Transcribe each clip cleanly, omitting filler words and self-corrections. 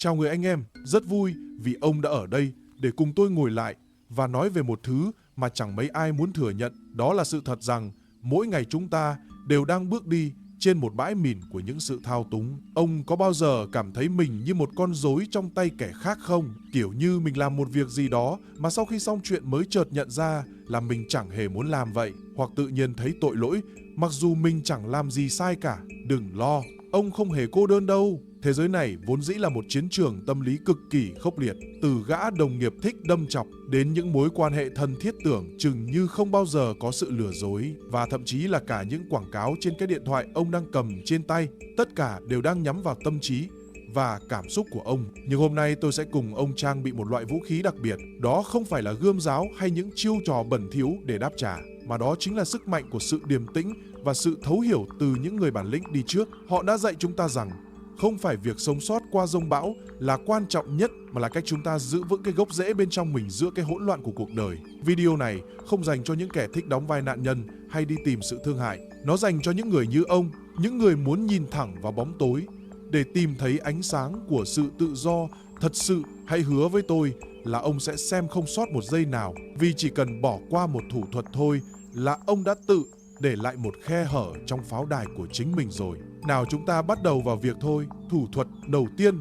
Chào người anh em, rất vui vì ông đã ở đây để cùng tôi ngồi lại và nói về một thứ mà chẳng mấy ai muốn thừa nhận. Đó là sự thật rằng mỗi ngày chúng ta đều đang bước đi trên một bãi mìn của những sự thao túng. Ông có bao giờ cảm thấy mình như một con rối trong tay kẻ khác không? Kiểu như mình làm một việc gì đó mà sau khi xong chuyện mới chợt nhận ra là mình chẳng hề muốn làm vậy. Hoặc tự nhiên thấy tội lỗi mặc dù mình chẳng làm gì sai cả. Đừng lo, ông không hề cô đơn đâu. Thế giới này vốn dĩ là một chiến trường tâm lý cực kỳ khốc liệt. Từ gã đồng nghiệp thích đâm chọc đến những mối quan hệ thân thiết tưởng chừng như không bao giờ có sự lừa dối. Và thậm chí là cả những quảng cáo trên cái điện thoại ông đang cầm trên tay, tất cả đều đang nhắm vào tâm trí và cảm xúc của ông. Nhưng hôm nay tôi sẽ cùng ông trang bị một loại vũ khí đặc biệt. Đó không phải là gươm giáo hay những chiêu trò bẩn thỉu để đáp trả, mà đó chính là sức mạnh của sự điềm tĩnh và sự thấu hiểu từ những người bản lĩnh đi trước. Họ đã dạy chúng ta rằng không phải việc sống sót qua dông bão là quan trọng nhất, mà là cách chúng ta giữ vững cái gốc rễ bên trong mình giữa cái hỗn loạn của cuộc đời. Video này không dành cho những kẻ thích đóng vai nạn nhân hay đi tìm sự thương hại. Nó dành cho những người như ông, những người muốn nhìn thẳng vào bóng tối để tìm thấy ánh sáng của sự tự do thật sự. Hãy hứa với tôi là ông sẽ xem không sót một giây nào, vì chỉ cần bỏ qua một thủ thuật thôi là ông đã tự để lại một khe hở trong pháo đài của chính mình rồi. Nào, chúng ta bắt đầu vào việc thôi. Thủ thuật đầu tiên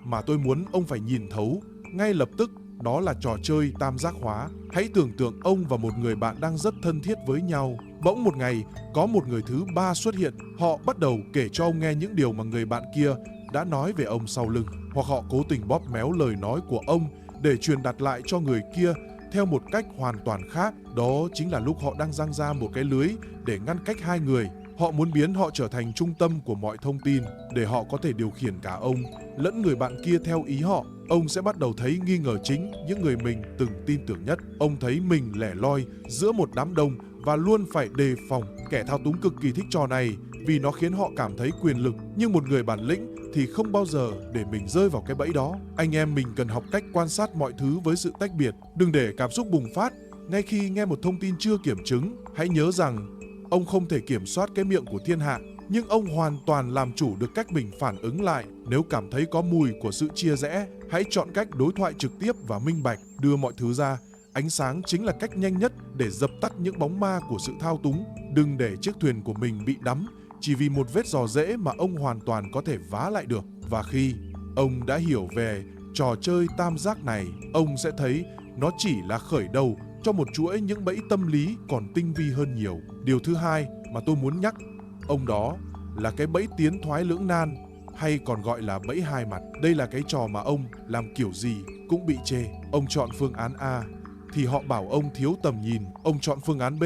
mà tôi muốn ông phải nhìn thấu ngay lập tức đó là trò chơi tam giác hóa. Hãy tưởng tượng ông và một người bạn đang rất thân thiết với nhau. Bỗng một ngày có một người thứ ba xuất hiện. Họ bắt đầu kể cho ông nghe những điều mà người bạn kia đã nói về ông sau lưng, hoặc họ cố tình bóp méo lời nói của ông để truyền đạt lại cho người kia theo một cách hoàn toàn khác. Đó chính là lúc họ đang giăng ra một cái lưới để ngăn cách hai người. Họ muốn biến họ trở thành trung tâm của mọi thông tin để họ có thể điều khiển cả ông lẫn người bạn kia theo ý họ. Ông sẽ bắt đầu thấy nghi ngờ chính những người mình từng tin tưởng nhất. Ông thấy mình lẻ loi giữa một đám đông và luôn phải đề phòng. Kẻ thao túng cực kỳ thích trò này vì nó khiến họ cảm thấy quyền lực. Nhưng một người bản lĩnh thì không bao giờ để mình rơi vào cái bẫy đó. Anh em mình cần học cách quan sát mọi thứ với sự tách biệt. Đừng để cảm xúc bùng phát ngay khi nghe một thông tin chưa kiểm chứng. Hãy nhớ rằng ông không thể kiểm soát cái miệng của thiên hạ, nhưng ông hoàn toàn làm chủ được cách mình phản ứng lại. Nếu cảm thấy có mùi của sự chia rẽ, hãy chọn cách đối thoại trực tiếp và minh bạch, đưa mọi thứ ra. Ánh sáng chính là cách nhanh nhất để dập tắt những bóng ma của sự thao túng. Đừng để chiếc thuyền của mình bị đắm chỉ vì một vết rò rễ mà ông hoàn toàn có thể vá lại được. Và khi ông đã hiểu về trò chơi tam giác này, ông sẽ thấy nó chỉ là khởi đầu cho một chuỗi những bẫy tâm lý còn tinh vi hơn nhiều. Điều thứ hai mà tôi muốn nhắc ông đó là cái bẫy tiến thoái lưỡng nan, hay còn gọi là bẫy hai mặt. Đây là cái trò mà ông làm kiểu gì cũng bị chê. Ông chọn phương án A thì họ bảo ông thiếu tầm nhìn. Ông chọn phương án B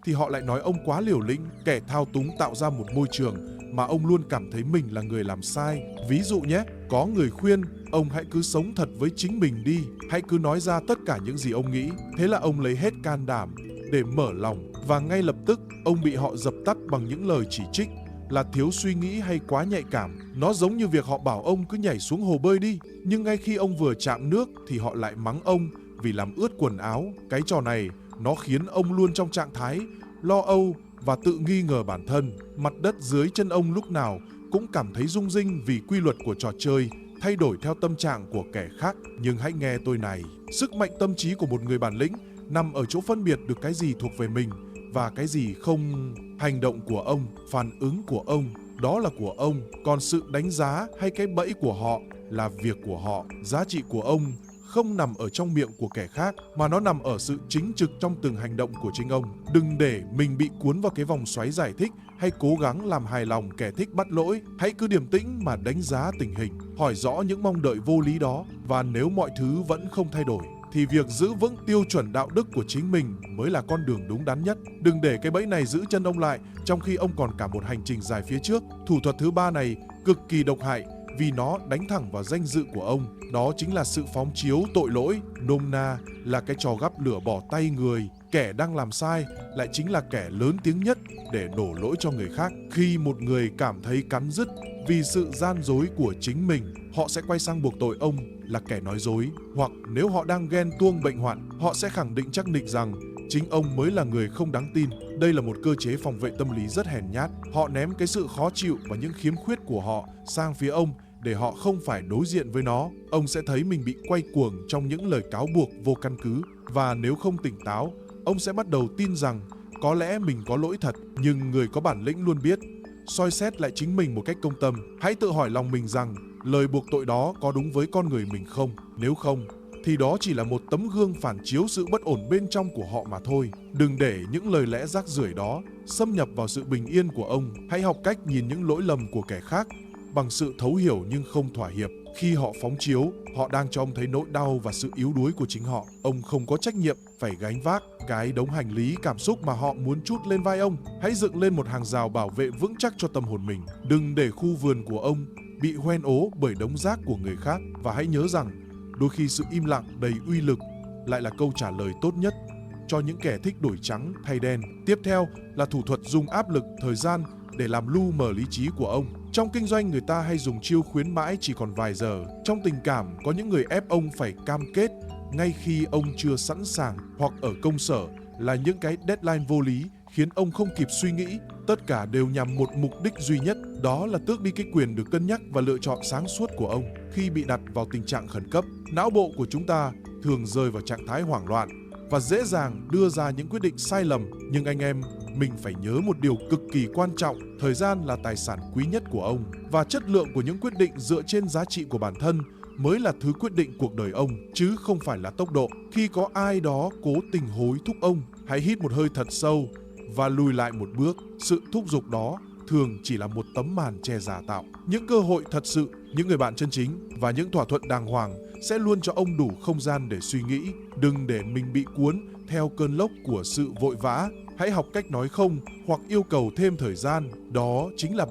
thì họ lại nói ông quá liều lĩnh. Kẻ thao túng tạo ra một môi trường mà ông luôn cảm thấy mình là người làm sai. Ví dụ nhé, có người khuyên ông hãy cứ sống thật với chính mình đi, hãy cứ nói ra tất cả những gì ông nghĩ. Thế là ông lấy hết can đảm để mở lòng, và ngay lập tức ông bị họ dập tắt bằng những lời chỉ trích là thiếu suy nghĩ hay quá nhạy cảm. Nó giống như việc họ bảo ông cứ nhảy xuống hồ bơi đi, nhưng ngay khi ông vừa chạm nước thì họ lại mắng ông vì làm ướt quần áo. Cái trò này nó khiến ông luôn trong trạng thái lo âu và tự nghi ngờ bản thân. Mặt đất dưới chân ông lúc nào cũng cảm thấy rung rinh vì quy luật của trò chơi thay đổi theo tâm trạng của kẻ khác. Nhưng hãy nghe tôi này, sức mạnh tâm trí của một người bản lĩnh nằm ở chỗ phân biệt được cái gì thuộc về mình và cái gì không. Hành động của ông, phản ứng của ông, đó là của ông. Còn sự đánh giá hay cái bẫy của họ là việc của họ. Giá trị của ông không nằm ở trong miệng của kẻ khác, mà nó nằm ở sự chính trực trong từng hành động của chính ông. Đừng để mình bị cuốn vào cái vòng xoáy giải thích hay cố gắng làm hài lòng kẻ thích bắt lỗi. Hãy cứ điềm tĩnh mà đánh giá tình hình, hỏi rõ những mong đợi vô lý đó, và nếu mọi thứ vẫn không thay đổi thì việc giữ vững tiêu chuẩn đạo đức của chính mình mới là con đường đúng đắn nhất. Đừng để cái bẫy này giữ chân ông lại trong khi ông còn cả một hành trình dài phía trước. Thủ thuật thứ ba này cực kỳ độc hại vì nó đánh thẳng vào danh dự của ông. Đó chính là sự phóng chiếu tội lỗi. Nôm na là cái trò gắp lửa bỏ tay người. Kẻ đang làm sai lại chính là kẻ lớn tiếng nhất để đổ lỗi cho người khác. Khi một người cảm thấy cắn rứt vì sự gian dối của chính mình, họ sẽ quay sang buộc tội ông là kẻ nói dối. Hoặc nếu họ đang ghen tuông bệnh hoạn, họ sẽ khẳng định chắc nịch rằng chính ông mới là người không đáng tin. Đây là một cơ chế phòng vệ tâm lý rất hèn nhát. Họ ném cái sự khó chịu và những khiếm khuyết của họ sang phía ông để họ không phải đối diện với nó. Ông sẽ thấy mình bị quay cuồng trong những lời cáo buộc vô căn cứ. Và nếu không tỉnh táo, ông sẽ bắt đầu tin rằng có lẽ mình có lỗi thật. Nhưng người có bản lĩnh luôn biết soi xét lại chính mình một cách công tâm. Hãy tự hỏi lòng mình rằng lời buộc tội đó có đúng với con người mình không? Nếu không, thì đó chỉ là một tấm gương phản chiếu sự bất ổn bên trong của họ mà thôi. Đừng để những lời lẽ rác rưởi đó xâm nhập vào sự bình yên của ông. Hãy học cách nhìn những lỗi lầm của kẻ khác bằng sự thấu hiểu nhưng không thỏa hiệp. Khi họ phóng chiếu, họ đang cho ông thấy nỗi đau và sự yếu đuối của chính họ. Ông không có trách nhiệm phải gánh vác cái đống hành lý cảm xúc mà họ muốn trút lên vai ông. Hãy dựng lên một hàng rào bảo vệ vững chắc cho tâm hồn mình. Đừng để khu vườn của ông bị hoen ố bởi đống rác của người khác. Và hãy nhớ rằng, đôi khi sự im lặng đầy uy lực lại là câu trả lời tốt nhất cho những kẻ thích đổi trắng thay đen. Tiếp theo là thủ thuật dùng áp lực, thời gian để làm lu mờ lý trí của ông. Trong kinh doanh, người ta hay dùng chiêu khuyến mãi chỉ còn vài giờ. Trong tình cảm, có những người ép ông phải cam kết ngay khi ông chưa sẵn sàng, hoặc ở công sở là những cái deadline vô lý khiến ông không kịp suy nghĩ. Tất cả đều nhằm một mục đích duy nhất, đó là tước đi cái quyền được cân nhắc và lựa chọn sáng suốt của ông. Khi bị đặt vào tình trạng khẩn cấp, não bộ của chúng ta thường rơi vào trạng thái hoảng loạn và dễ dàng đưa ra những quyết định sai lầm. Nhưng anh em, mình phải nhớ một điều cực kỳ quan trọng: thời gian là tài sản quý nhất của ông, và chất lượng của những quyết định dựa trên giá trị của bản thân mới là thứ quyết định cuộc đời ông, chứ không phải là tốc độ. Khi có ai đó cố tình hối thúc ông, hãy hít một hơi thật sâu và lùi lại một bước. Sự thúc giục đó thường chỉ là một tấm màn che giả tạo. Những cơ hội thật sự, những người bạn chân chính và những thỏa thuận đàng hoàng sẽ luôn cho ông đủ không gian để suy nghĩ. Đừng để mình bị cuốn theo cơn lốc của sự vội vã. Hãy học cách nói không hoặc yêu cầu thêm thời gian. Đó chính là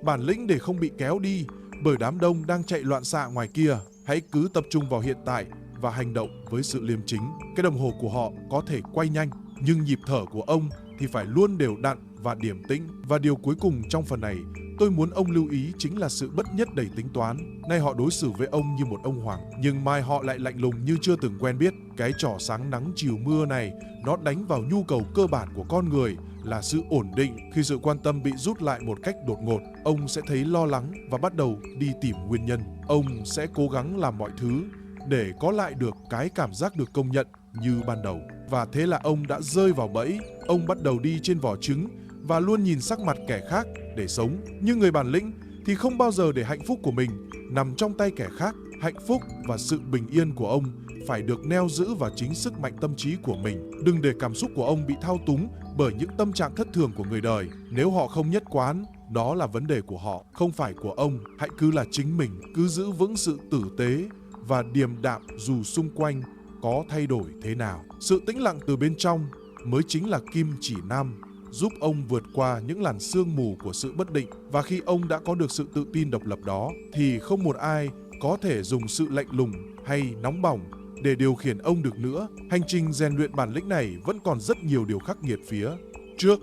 bản lĩnh để không bị kéo đi bởi đám đông đang chạy loạn xạ ngoài kia. Hãy cứ tập trung vào hiện tại và hành động với sự liêm chính. Cái đồng hồ của họ có thể quay nhanh, nhưng nhịp thở của ông thì phải luôn đều đặn và điềm tĩnh. Và điều cuối cùng trong phần này tôi muốn ông lưu ý chính là sự bất nhất đầy tính toán. Nay họ đối xử với ông như một ông hoàng, nhưng mai họ lại lạnh lùng như chưa từng quen biết. Cái trò sáng nắng chiều mưa này, nó đánh vào nhu cầu cơ bản của con người là sự ổn định. Khi sự quan tâm bị rút lại một cách đột ngột, ông sẽ thấy lo lắng và bắt đầu đi tìm nguyên nhân. Ông sẽ cố gắng làm mọi thứ để có lại được cái cảm giác được công nhận như ban đầu. Và thế là ông đã rơi vào bẫy. Ông bắt đầu đi trên vỏ trứng và luôn nhìn sắc mặt kẻ khác để sống. Nhưng người bản lĩnh thì không bao giờ để hạnh phúc của mình nằm trong tay kẻ khác. Hạnh phúc và sự bình yên của ông phải được neo giữ vào chính sức mạnh tâm trí của mình. Đừng để cảm xúc của ông bị thao túng bởi những tâm trạng thất thường của người đời. Nếu họ không nhất quán, đó là vấn đề của họ, không phải của ông. Hãy cứ là chính mình, cứ giữ vững sự tử tế và điềm đạm dù xung quanh có thay đổi thế nào. Sự tĩnh lặng từ bên trong mới chính là kim chỉ nam, giúp ông vượt qua những làn sương mù của sự bất định. Và khi ông đã có được sự tự tin độc lập đó, thì không một ai có thể dùng sự lạnh lùng hay nóng bỏng để điều khiển ông được nữa. Hành trình rèn luyện bản lĩnh này vẫn còn rất nhiều điều khắc nghiệt phía trước.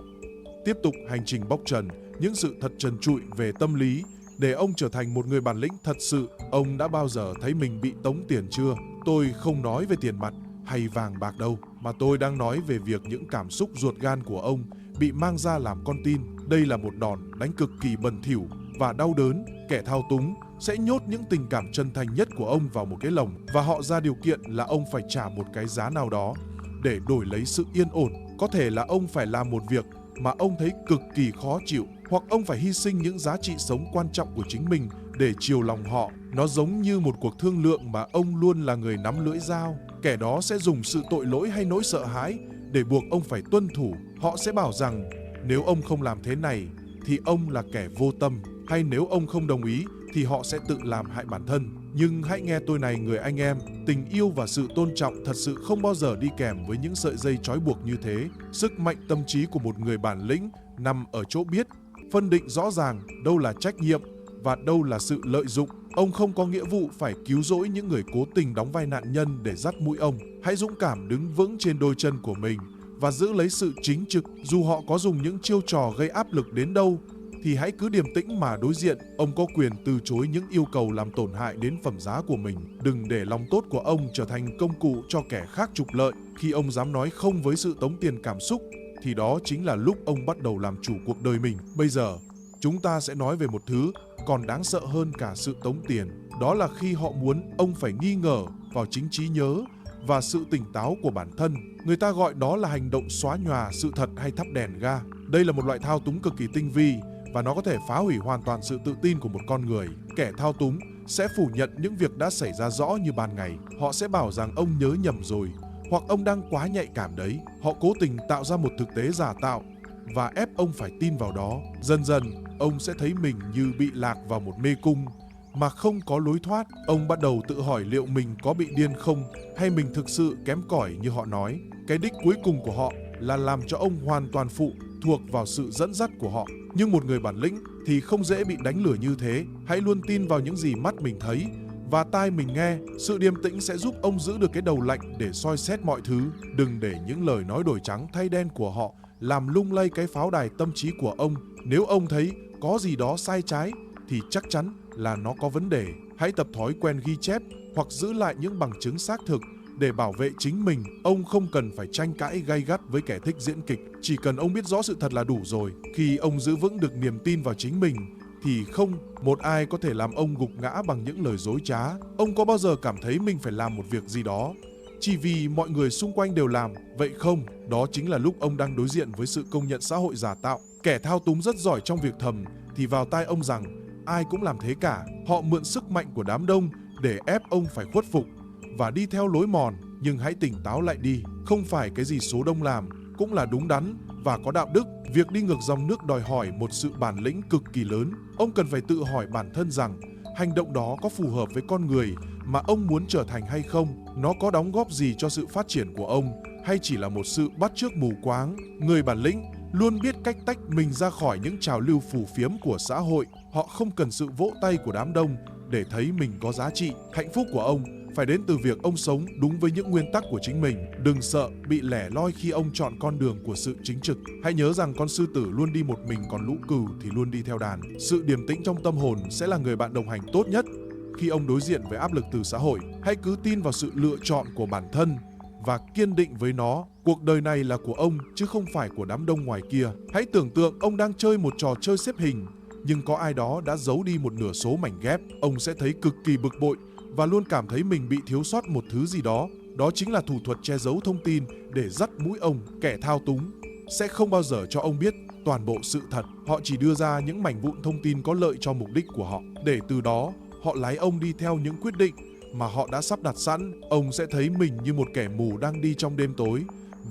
Tiếp tục hành trình bóc trần những sự thật trần trụi về tâm lý để ông trở thành một người bản lĩnh thật sự. Ông đã bao giờ thấy mình bị tống tiền chưa? Tôi không nói về tiền mặt hay vàng bạc đâu, mà tôi đang nói về việc những cảm xúc ruột gan của ông bị mang ra làm con tin. Đây là một đòn đánh cực kỳ bẩn thỉu và đau đớn. Kẻ thao túng sẽ nhốt những tình cảm chân thành nhất của ông vào một cái lồng, và họ ra điều kiện là ông phải trả một cái giá nào đó để đổi lấy sự yên ổn. Có thể là ông phải làm một việc mà ông thấy cực kỳ khó chịu, hoặc ông phải hy sinh những giá trị sống quan trọng của chính mình để chiều lòng họ. Nó giống như một cuộc thương lượng mà ông luôn là người nắm lưỡi dao. Kẻ đó sẽ dùng sự tội lỗi hay nỗi sợ hãi để buộc ông phải tuân thủ. Họ sẽ bảo rằng nếu ông không làm thế này thì ông là kẻ vô tâm, hay nếu ông không đồng ý thì họ sẽ tự làm hại bản thân. Nhưng hãy nghe tôi này người anh em, tình yêu và sự tôn trọng thật sự không bao giờ đi kèm với những sợi dây trói buộc như thế. Sức mạnh tâm trí của một người bản lĩnh nằm ở chỗ biết phân định rõ ràng đâu là trách nhiệm và đâu là sự lợi dụng. Ông không có nghĩa vụ phải cứu rỗi những người cố tình đóng vai nạn nhân để dắt mũi ông. Hãy dũng cảm đứng vững trên đôi chân của mình và giữ lấy sự chính trực. Dù họ có dùng những chiêu trò gây áp lực đến đâu thì hãy cứ điềm tĩnh mà đối diện. Ông có quyền từ chối những yêu cầu làm tổn hại đến phẩm giá của mình. Đừng để lòng tốt của ông trở thành công cụ cho kẻ khác trục lợi. Khi ông dám nói không với sự tống tiền cảm xúc thì đó chính là lúc ông bắt đầu làm chủ cuộc đời mình. Bây giờ chúng ta sẽ nói về một thứ còn đáng sợ hơn cả sự tống tiền. Đó là khi họ muốn ông phải nghi ngờ vào chính trí nhớ và sự tỉnh táo của bản thân. Người ta gọi đó là hành động xóa nhòa sự thật hay thắp đèn ga. Đây là một loại thao túng cực kỳ tinh vi và nó có thể phá hủy hoàn toàn sự tự tin của một con người. Kẻ thao túng sẽ phủ nhận những việc đã xảy ra rõ như ban ngày. Họ sẽ bảo rằng ông nhớ nhầm rồi, hoặc ông đang quá nhạy cảm đấy. Họ cố tình tạo ra một thực tế giả tạo và ép ông phải tin vào đó. Dần dần, ông sẽ thấy mình như bị lạc vào một mê cung mà không có lối thoát. Ông bắt đầu tự hỏi liệu mình có bị điên không, hay mình thực sự kém cỏi như họ nói. Cái đích cuối cùng của họ là làm cho ông hoàn toàn phụ thuộc vào sự dẫn dắt của họ. Nhưng một người bản lĩnh thì không dễ bị đánh lừa như thế. Hãy luôn tin vào những gì mắt mình thấy và tai mình nghe. Sự điềm tĩnh sẽ giúp ông giữ được cái đầu lạnh để soi xét mọi thứ. Đừng để những lời nói đổi trắng thay đen của họ làm lung lay cái pháo đài tâm trí của ông. Nếu ông thấy có gì đó sai trái thì chắc chắn là nó có vấn đề. Hãy tập thói quen ghi chép hoặc giữ lại những bằng chứng xác thực để bảo vệ chính mình. Ông không cần phải tranh cãi gay gắt với kẻ thích diễn kịch. Chỉ cần ông biết rõ sự thật là đủ rồi. Khi ông giữ vững được niềm tin vào chính mình thì không một ai có thể làm ông gục ngã bằng những lời dối trá. Ông có bao giờ cảm thấy mình phải làm một việc gì đó chỉ vì mọi người xung quanh đều làm? Vậy không, đó chính là lúc ông đang đối diện với sự công nhận xã hội giả tạo. Kẻ thao túng rất giỏi trong việc thầm thì vào tai ông rằng ai cũng làm thế cả. Họ mượn sức mạnh của đám đông để ép ông phải khuất phục và đi theo lối mòn. Nhưng hãy tỉnh táo lại đi. Không phải cái gì số đông làm cũng là đúng đắn và có đạo đức. Việc đi ngược dòng nước đòi hỏi một sự bản lĩnh cực kỳ lớn. Ông cần phải tự hỏi bản thân rằng hành động đó có phù hợp với con người mà ông muốn trở thành hay không? Nó có đóng góp gì cho sự phát triển của ông hay chỉ là một sự bắt chước mù quáng? Người bản lĩnh luôn biết cách tách mình ra khỏi những trào lưu phù phiếm của xã hội. Họ không cần sự vỗ tay của đám đông để thấy mình có giá trị. Hạnh phúc của ông phải đến từ việc ông sống đúng với những nguyên tắc của chính mình. Đừng sợ bị lẻ loi khi ông chọn con đường của sự chính trực. Hãy nhớ rằng con sư tử luôn đi một mình, còn lũ cừu thì luôn đi theo đàn. Sự điềm tĩnh trong tâm hồn sẽ là người bạn đồng hành tốt nhất khi ông đối diện với áp lực từ xã hội. Hãy cứ tin vào sự lựa chọn của bản thân và kiên định với nó. Cuộc đời này là của ông chứ không phải của đám đông ngoài kia. Hãy tưởng tượng ông đang chơi một trò chơi xếp hình, nhưng có ai đó đã giấu đi một nửa số mảnh ghép. Ông sẽ thấy cực kỳ bực bội và luôn cảm thấy mình bị thiếu sót một thứ gì đó. Đó chính là thủ thuật che giấu thông tin để dắt mũi ông. Kẻ thao túng sẽ không bao giờ cho ông biết toàn bộ sự thật. Họ chỉ đưa ra những mảnh vụn thông tin có lợi cho mục đích của họ, để từ đó họ lái ông đi theo những quyết định mà họ đã sắp đặt sẵn. Ông sẽ thấy mình như một kẻ mù đang đi trong đêm tối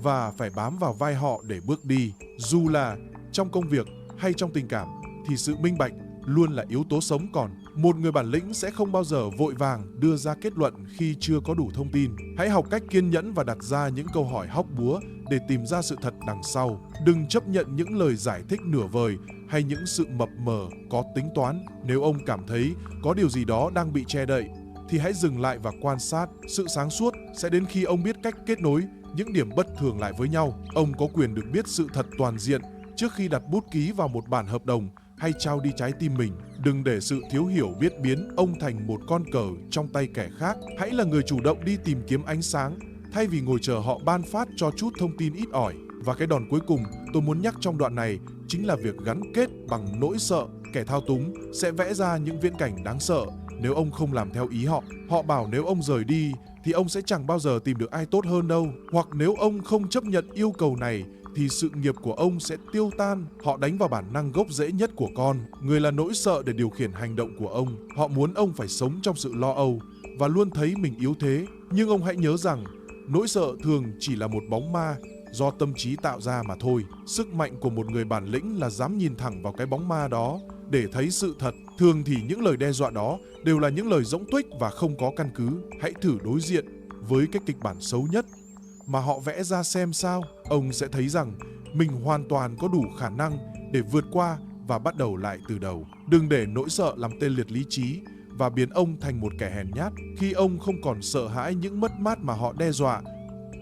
và phải bám vào vai họ để bước đi. Dù là trong công việc hay trong tình cảm thì sự minh bạch luôn là yếu tố sống còn. Một người bản lĩnh sẽ không bao giờ vội vàng đưa ra kết luận khi chưa có đủ thông tin. Hãy học cách kiên nhẫn và đặt ra những câu hỏi hóc búa để tìm ra sự thật đằng sau. Đừng chấp nhận những lời giải thích nửa vời hay những sự mập mờ có tính toán. Nếu ông cảm thấy có điều gì đó đang bị che đậy thì hãy dừng lại và quan sát. Sự sáng suốt sẽ đến khi ông biết cách kết nối những điểm bất thường lại với nhau. Ông có quyền được biết sự thật toàn diện trước khi đặt bút ký vào một bản hợp đồng hay trao đi trái tim mình. Đừng để sự thiếu hiểu biết biến ông thành một con cờ trong tay kẻ khác. Hãy là người chủ động đi tìm kiếm ánh sáng thay vì ngồi chờ họ ban phát cho chút thông tin ít ỏi. Và cái đòn cuối cùng tôi muốn nhắc trong đoạn này chính là việc gắn kết bằng nỗi sợ. Kẻ thao túng sẽ vẽ ra những viễn cảnh đáng sợ nếu ông không làm theo ý họ. Họ bảo nếu ông rời đi thì ông sẽ chẳng bao giờ tìm được ai tốt hơn đâu. Hoặc nếu ông không chấp nhận yêu cầu này thì sự nghiệp của ông sẽ tiêu tan. Họ đánh vào bản năng gốc rễ nhất của con, người là nỗi sợ để điều khiển hành động của ông. Họ muốn ông phải sống trong sự lo âu và luôn thấy mình yếu thế. Nhưng ông hãy nhớ rằng nỗi sợ thường chỉ là một bóng ma do tâm trí tạo ra mà thôi. Sức mạnh của một người bản lĩnh là dám nhìn thẳng vào cái bóng ma đó để thấy sự thật. Thường thì những lời đe dọa đó đều là những lời rỗng tuếch và không có căn cứ. Hãy thử đối diện với cái kịch bản xấu nhất mà họ vẽ ra xem sao. Ông sẽ thấy rằng mình hoàn toàn có đủ khả năng để vượt qua và bắt đầu lại từ đầu. Đừng để nỗi sợ làm tê liệt lý trí và biến ông thành một kẻ hèn nhát. Khi ông không còn sợ hãi những mất mát mà họ đe dọa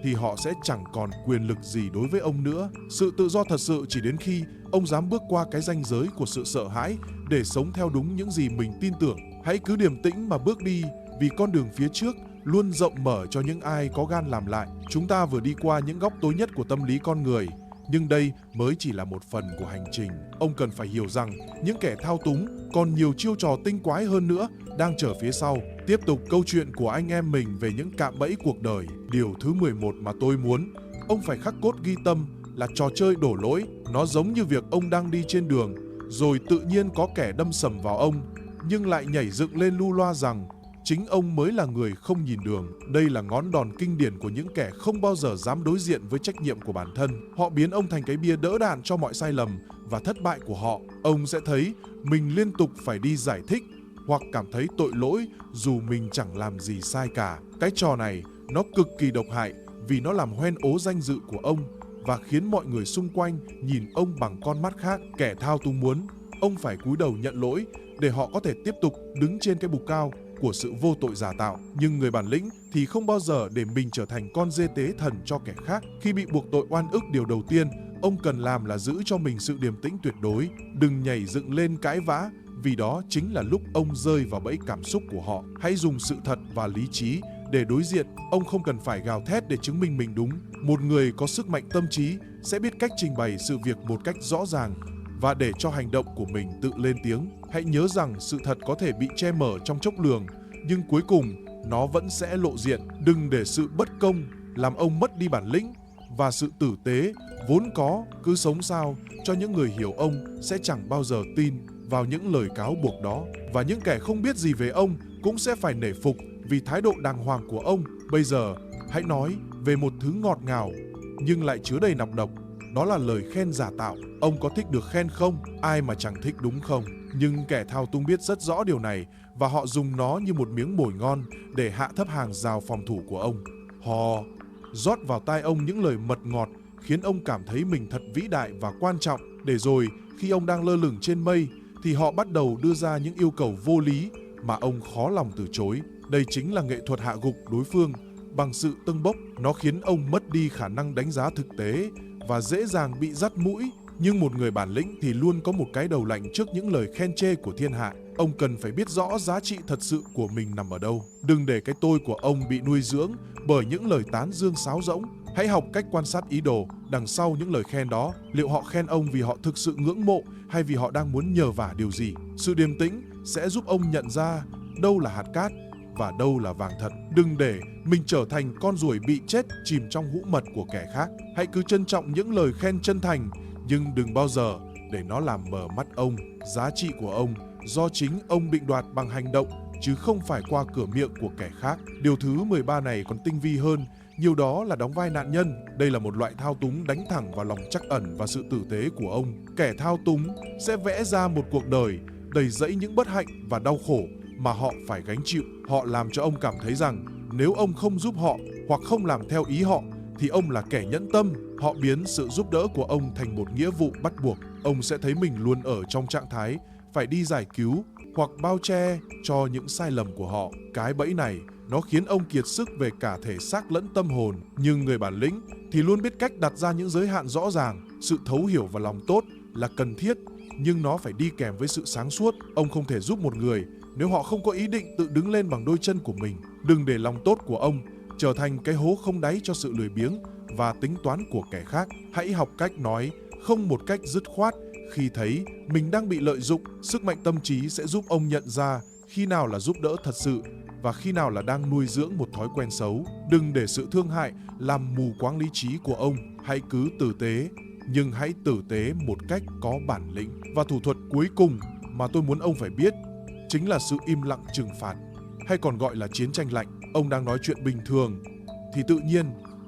thì họ sẽ chẳng còn quyền lực gì đối với ông nữa. Sự tự do thật sự chỉ đến khi ông dám bước qua cái ranh giới của sự sợ hãi để sống theo đúng những gì mình tin tưởng. Hãy cứ điềm tĩnh mà bước đi, vì con đường phía trước luôn rộng mở cho những ai có gan làm lại. Chúng ta vừa đi qua những góc tối nhất của tâm lý con người Nhưng đây mới chỉ là một phần của hành trình. Ông cần phải hiểu rằng những kẻ thao túng còn nhiều chiêu trò tinh quái hơn nữa đang chờ phía sau. Tiếp tục câu chuyện của anh em mình về những cạm bẫy cuộc đời. Điều thứ 11 mà tôi muốn ông phải khắc cốt ghi tâm là trò chơi đổ lỗi. Nó giống như việc ông đang đi trên đường, rồi tự nhiên có kẻ đâm sầm vào ông, nhưng lại nhảy dựng lên lu loa rằng chính ông mới là người không nhìn đường. Đây là ngón đòn kinh điển của những kẻ không bao giờ dám đối diện với trách nhiệm của bản thân. Họ biến ông thành cái bia đỡ đạn cho mọi sai lầm và thất bại của họ. Ông sẽ thấy mình liên tục phải đi giải thích hoặc cảm thấy tội lỗi dù mình chẳng làm gì sai cả. Cái trò này nó cực kỳ độc hại vì nó làm hoen ố danh dự của ông và khiến mọi người xung quanh nhìn ông bằng con mắt khác. Kẻ thao túng muốn ông phải cúi đầu nhận lỗi để họ có thể tiếp tục đứng trên cái bục cao của sự vô tội giả tạo. Nhưng người bản lĩnh thì không bao giờ để mình trở thành con dê tế thần cho kẻ khác. Khi bị buộc tội oan ức, điều đầu tiên ông cần làm là giữ cho mình sự điềm tĩnh tuyệt đối. Đừng nhảy dựng lên cãi vã, vì đó chính là lúc ông rơi vào bẫy cảm xúc của họ. Hãy dùng sự thật và lý trí để đối diện. Ông không cần phải gào thét để chứng minh mình đúng. Một người có sức mạnh tâm trí sẽ biết cách trình bày sự việc một cách rõ ràng và để cho hành động của mình tự lên tiếng. Hãy nhớ rằng sự thật có thể bị che mờ trong chốc lường, nhưng cuối cùng nó vẫn sẽ lộ diện. Đừng để sự bất công làm ông mất đi bản lĩnh và sự tử tế vốn có. Cứ sống sao cho những người hiểu ông sẽ chẳng bao giờ tin vào những lời cáo buộc đó, và những kẻ không biết gì về ông cũng sẽ phải nể phục vì thái độ đàng hoàng của ông. Bây giờ hãy nói về một thứ ngọt ngào nhưng lại chứa đầy nọc độc. Đó là lời khen giả tạo. Ông có thích được khen không? Ai mà chẳng thích, đúng không? Nhưng kẻ thao túng biết rất rõ điều này và họ dùng nó như một miếng mồi ngon để hạ thấp hàng rào phòng thủ của ông. Họ rót vào tai ông những lời mật ngọt khiến ông cảm thấy mình thật vĩ đại và quan trọng, để rồi khi ông đang lơ lửng trên mây thì họ bắt đầu đưa ra những yêu cầu vô lý mà ông khó lòng từ chối. Đây chính là nghệ thuật hạ gục đối phương bằng sự tâng bốc. Nó khiến ông mất đi khả năng đánh giá thực tế và dễ dàng bị dắt mũi. Nhưng một người bản lĩnh thì luôn có một cái đầu lạnh trước những lời khen chê của thiên hạ. Ông cần phải biết rõ giá trị thật sự của mình nằm ở đâu. Đừng để cái tôi của ông bị nuôi dưỡng bởi những lời tán dương sáo rỗng. Hãy học cách quan sát ý đồ đằng sau những lời khen đó. Liệu họ khen ông vì họ thực sự ngưỡng mộ hay vì họ đang muốn nhờ vả điều gì? Sự điềm tĩnh sẽ giúp ông nhận ra đâu là hạt cát và đâu là vàng thật. Đừng để mình trở thành con ruồi bị chết chìm trong hũ mật của kẻ khác. Hãy cứ trân trọng những lời khen chân thành, nhưng đừng bao giờ để nó làm mờ mắt ông. Giá trị của ông do chính ông định đoạt bằng hành động, chứ không phải qua cửa miệng của kẻ khác. Điều thứ 13 này còn tinh vi hơn, nhiều đó là đóng vai nạn nhân. Đây là một loại thao túng đánh thẳng vào lòng trắc ẩn và sự tử tế của ông. Kẻ thao túng sẽ vẽ ra một cuộc đời đầy dẫy những bất hạnh và đau khổ mà họ phải gánh chịu. Họ làm cho ông cảm thấy rằng nếu ông không giúp họ hoặc không làm theo ý họ thì ông là kẻ nhẫn tâm. Họ biến sự giúp đỡ của ông thành một nghĩa vụ bắt buộc. Ông sẽ thấy mình luôn ở trong trạng thái phải đi giải cứu hoặc bao che cho những sai lầm của họ. Cái bẫy này nó khiến ông kiệt sức về cả thể xác lẫn tâm hồn. Nhưng người bản lĩnh thì luôn biết cách đặt ra những giới hạn rõ ràng. Sự thấu hiểu và lòng tốt là cần thiết, nhưng nó phải đi kèm với sự sáng suốt. Ông không thể giúp một người nếu họ không có ý định tự đứng lên bằng đôi chân của mình. Đừng để lòng tốt của ông trở thành cái hố không đáy cho sự lười biếng và tính toán của kẻ khác. Hãy học cách nói không một cách dứt khoát khi thấy mình đang bị lợi dụng. Sức mạnh tâm trí sẽ giúp ông nhận ra khi nào là giúp đỡ thật sự và khi nào là đang nuôi dưỡng một thói quen xấu. Đừng để sự thương hại làm mù quáng lý trí của ông. Hãy cứ tử tế, nhưng hãy tử tế một cách có bản lĩnh. Và thủ thuật cuối cùng mà tôi muốn ông phải biết chính là sự im lặng trừng phạt, hay còn gọi là chiến tranh lạnh. Ông đang nói chuyện bình thường thì tự nhiên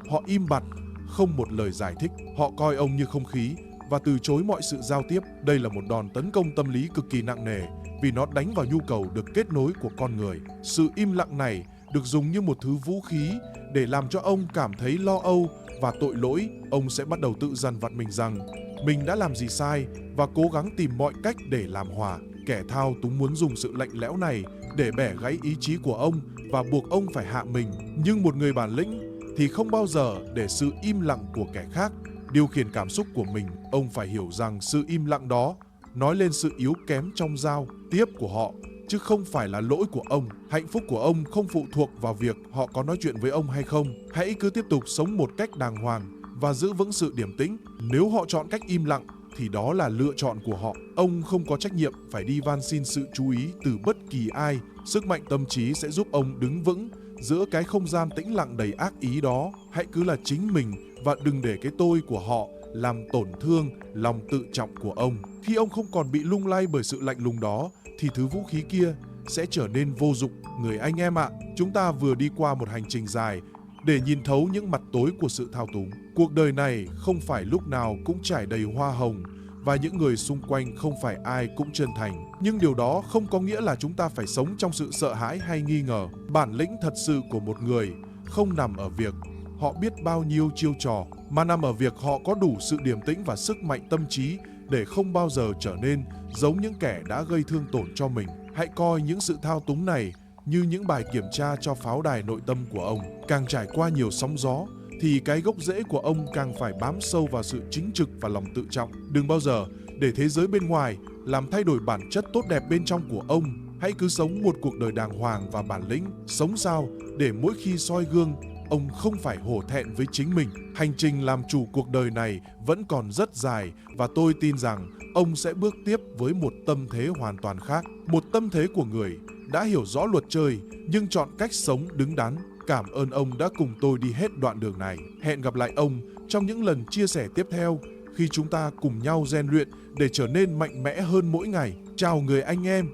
họ im bặt, không một lời giải thích. Họ coi ông như không khí và từ chối mọi sự giao tiếp. Đây là một đòn tấn công tâm lý cực kỳ nặng nề vì nó đánh vào nhu cầu được kết nối của con người. Sự im lặng này được dùng như một thứ vũ khí để làm cho ông cảm thấy lo âu và tội lỗi. Ông sẽ bắt đầu tự dằn vặt mình rằng mình đã làm gì sai và cố gắng tìm mọi cách để làm hòa. Kẻ thao túng muốn dùng sự lạnh lẽo này để bẻ gãy ý chí của ông và buộc ông phải hạ mình. Nhưng một người bản lĩnh thì không bao giờ để sự im lặng của kẻ khác điều khiển cảm xúc của mình. Ông phải hiểu rằng sự im lặng đó nói lên sự yếu kém trong giao tiếp của họ, chứ không phải là lỗi của ông. Hạnh phúc của ông không phụ thuộc vào việc họ có nói chuyện với ông hay không. Hãy cứ tiếp tục sống một cách đàng hoàng và giữ vững sự điềm tĩnh. Nếu họ chọn cách im lặng thì đó là lựa chọn của họ. Ông không có trách nhiệm phải đi van xin sự chú ý từ bất kỳ ai. Sức mạnh tâm trí sẽ giúp ông đứng vững giữa cái không gian tĩnh lặng đầy ác ý đó. Hãy cứ là chính mình và đừng để cái tôi của họ làm tổn thương lòng tự trọng của ông. Khi ông không còn bị lung lay bởi sự lạnh lùng đó thì thứ vũ khí kia sẽ trở nên vô dụng. Người anh em ạ, chúng ta vừa đi qua một hành trình dài để nhìn thấu những mặt tối của sự thao túng. Cuộc đời này không phải lúc nào cũng trải đầy hoa hồng và những người xung quanh không phải ai cũng chân thành. Nhưng điều đó không có nghĩa là chúng ta phải sống trong sự sợ hãi hay nghi ngờ. Bản lĩnh thật sự của một người không nằm ở việc họ biết bao nhiêu chiêu trò, mà nằm ở việc họ có đủ sự điềm tĩnh và sức mạnh tâm trí để không bao giờ trở nên giống những kẻ đã gây thương tổn cho mình. Hãy coi những sự thao túng này như những bài kiểm tra cho pháo đài nội tâm của ông. Càng trải qua nhiều sóng gió thì cái gốc rễ của ông càng phải bám sâu vào sự chính trực và lòng tự trọng. Đừng bao giờ để thế giới bên ngoài làm thay đổi bản chất tốt đẹp bên trong của ông. Hãy cứ sống một cuộc đời đàng hoàng và bản lĩnh. Sống sao để mỗi khi soi gương, ông không phải hổ thẹn với chính mình. Hành trình làm chủ cuộc đời này vẫn còn rất dài và tôi tin rằng ông sẽ bước tiếp với một tâm thế hoàn toàn khác. Một tâm thế của người đã hiểu rõ luật chơi nhưng chọn cách sống đứng đắn. Cảm ơn ông đã cùng tôi đi hết đoạn đường này. Hẹn gặp lại ông trong những lần chia sẻ tiếp theo khi chúng ta cùng nhau rèn luyện để trở nên mạnh mẽ hơn mỗi ngày. Chào người anh em!